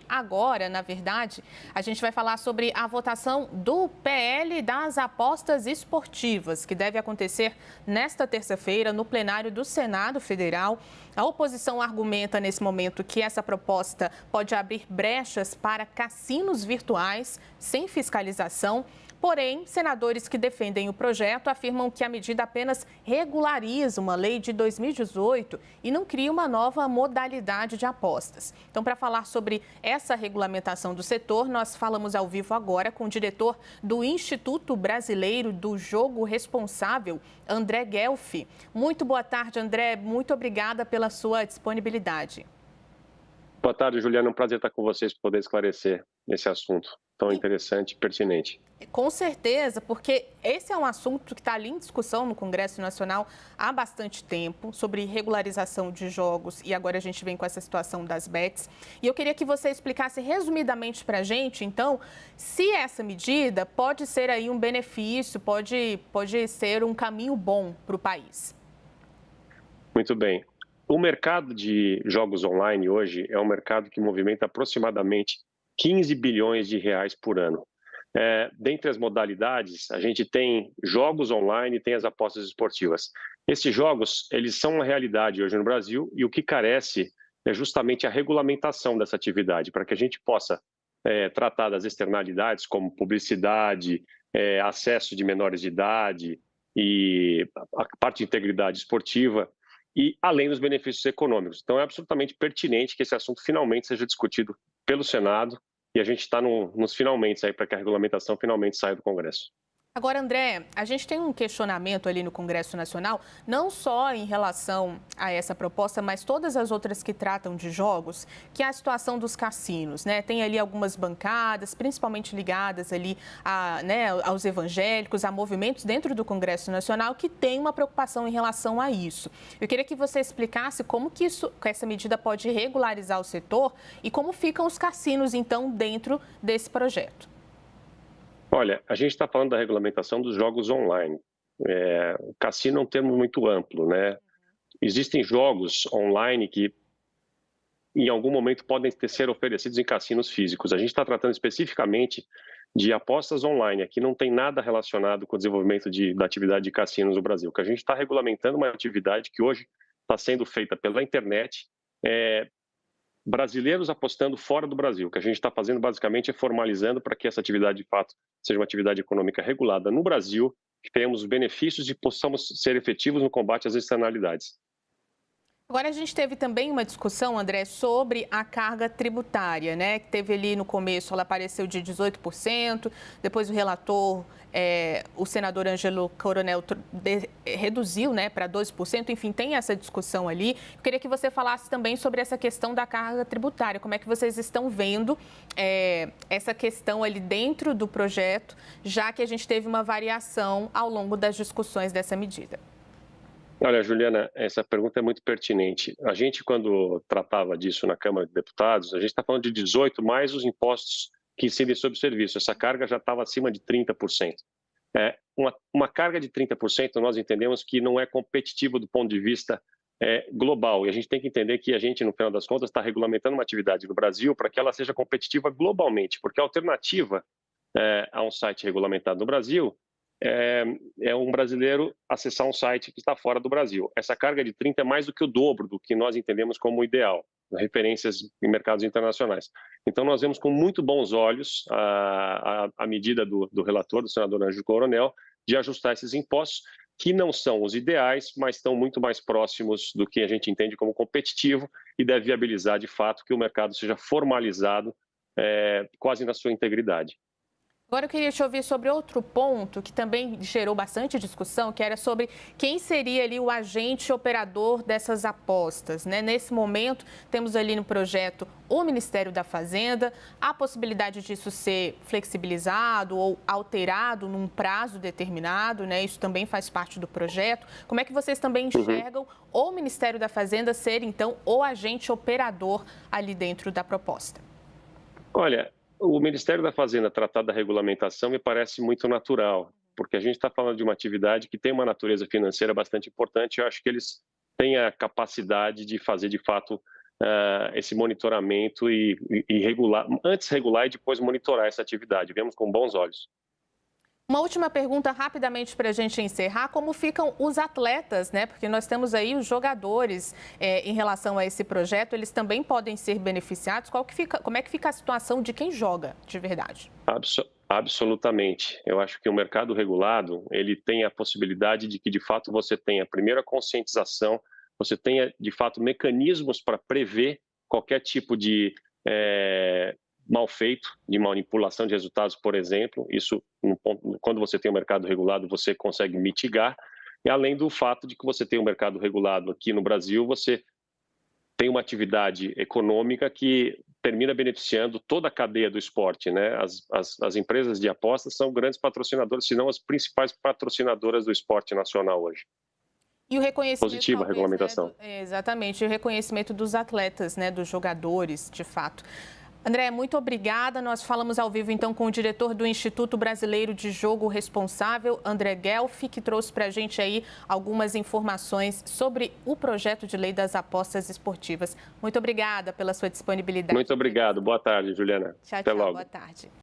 agora, na verdade, a gente vai falar sobre a votação do PL das apostas esportivas, que deve acontecer nesta terça-feira no plenário do Senado Federal. A oposição argumenta nesse momento que essa proposta pode abrir brechas para cassinos virtuais sem fiscalização. Porém, senadores que defendem o projeto afirmam que a medida apenas regulariza uma lei de 2018 e não cria uma nova modalidade de apostas. Então, para falar sobre essa regulamentação do setor, nós falamos ao vivo agora com o diretor do Instituto Brasileiro do Jogo Responsável, André Guelfi. Muito boa tarde, André. Muito obrigada pela sua disponibilidade. Boa tarde, Juliana. É um prazer estar com vocês para poder esclarecer esse assunto tão interessante e pertinente. Com certeza, porque esse é um assunto que está ali em discussão no Congresso Nacional há bastante tempo, sobre regularização de jogos, e agora a gente vem com essa situação das bets. E eu queria que você explicasse resumidamente para a gente, então, se essa medida pode ser aí um benefício, pode ser um caminho bom para o país. Muito bem. O mercado de jogos online hoje é um mercado que movimenta aproximadamente 15 bilhões de reais por ano. Dentre as modalidades, a gente tem jogos online e tem as apostas esportivas. Esses jogos, eles são uma realidade hoje no Brasil e o que carece é justamente a regulamentação dessa atividade, para que a gente possa tratar das externalidades como publicidade, acesso de menores de idade e a parte de integridade esportiva, e além dos benefícios econômicos. Então, é absolutamente pertinente que esse assunto finalmente seja discutido pelo Senado e a gente está nos finalmente aí para que a regulamentação finalmente saia do Congresso. Agora, André, a gente tem um questionamento ali no Congresso Nacional, não só em relação a essa proposta, mas todas as outras que tratam de jogos, que é a situação dos cassinos, né? Tem ali algumas bancadas, principalmente ligadas ali aos evangélicos, a movimentos dentro do Congresso Nacional que tem uma preocupação em relação a isso. Eu queria que você explicasse como que essa medida pode regularizar o setor e como ficam os cassinos, então, dentro desse projeto. Olha, a gente está falando da regulamentação dos jogos online. O cassino é um termo muito amplo, né? Existem jogos online que, em algum momento, podem ser oferecidos em cassinos físicos. A gente está tratando especificamente de apostas online. Aqui não tem nada relacionado com o desenvolvimento da atividade de cassinos no Brasil. O que a gente está regulamentando uma atividade que hoje está sendo feita pela internet, brasileiros apostando fora do Brasil. O que a gente está fazendo basicamente é formalizando para que essa atividade de fato seja uma atividade econômica regulada no Brasil, que tenhamos os benefícios e possamos ser efetivos no combate às externalidades. Agora, a gente teve também uma discussão, André, sobre a carga tributária, né? Que teve ali no começo, ela apareceu de 18%, depois o relator, o senador Ângelo Coronel, reduziu, né, para 12%, enfim, tem essa discussão ali. Eu queria que você falasse também sobre essa questão da carga tributária, como é que vocês estão vendo essa questão ali dentro do projeto, já que a gente teve uma variação ao longo das discussões dessa medida. Olha, Juliana, essa pergunta é muito pertinente. A gente, quando tratava disso na Câmara de Deputados, a gente está falando de 18 mais os impostos que incidem sobre o serviço. Essa carga já estava acima de 30%. Uma carga de 30% nós entendemos que não é competitiva do ponto de vista global. E a gente tem que entender que a gente, no final das contas, está regulamentando uma atividade no Brasil para que ela seja competitiva globalmente, porque a alternativa a um site regulamentado no Brasil um brasileiro acessar um site que está fora do Brasil. Essa carga de 30 é mais do que o dobro do que nós entendemos como ideal, referências em mercados internacionais. Então, nós vemos com muito bons olhos a medida do relator, do senador Ângelo Coronel, de ajustar esses impostos, que não são os ideais, mas estão muito mais próximos do que a gente entende como competitivo e deve viabilizar, de fato, que o mercado seja formalizado quase na sua integridade. Agora eu queria te ouvir sobre outro ponto que também gerou bastante discussão, que era sobre quem seria ali o agente operador dessas apostas, né? Nesse momento, temos ali no projeto o Ministério da Fazenda, a possibilidade disso ser flexibilizado ou alterado num prazo determinado, né? Isso também faz parte do projeto. Como é que vocês também enxergam o Ministério da Fazenda ser, então, o agente operador ali dentro da proposta? Olha, o Ministério da Fazenda tratar da regulamentação me parece muito natural, porque a gente está falando de uma atividade que tem uma natureza financeira bastante importante. Eu acho que eles têm a capacidade de fazer, de fato, esse monitoramento e regular, antes regular e depois monitorar essa atividade. Vemos com bons olhos. Uma última pergunta rapidamente para a gente encerrar, como ficam os atletas, né? Porque nós temos aí os jogadores em relação a esse projeto, eles também podem ser beneficiados. Como é que fica a situação de quem joga de verdade? Absolutamente. Eu acho que o mercado regulado, ele tem a possibilidade de que, de fato, você tenha, primeiro, a conscientização, você tenha, de fato, mecanismos para prever qualquer tipo de mal feito, de manipulação de resultados, por exemplo. Isso, quando você tem um mercado regulado, você consegue mitigar. E além do fato de que você tem um mercado regulado aqui no Brasil, você tem uma atividade econômica que termina beneficiando toda a cadeia do esporte, né? As empresas de apostas são grandes patrocinadoras, se não as principais patrocinadoras do esporte nacional hoje. E o reconhecimento, positiva a regulamentação. Exatamente, o reconhecimento dos atletas, né, dos jogadores, de fato. André, muito obrigada. Nós falamos ao vivo, então, com o diretor do Instituto Brasileiro de Jogo Responsável, André Guelfi, que trouxe para a gente aí algumas informações sobre o projeto de lei das apostas esportivas. Muito obrigada pela sua disponibilidade. Muito obrigado. Boa tarde, Juliana. Tchau, Até tchau. logo. Boa tarde.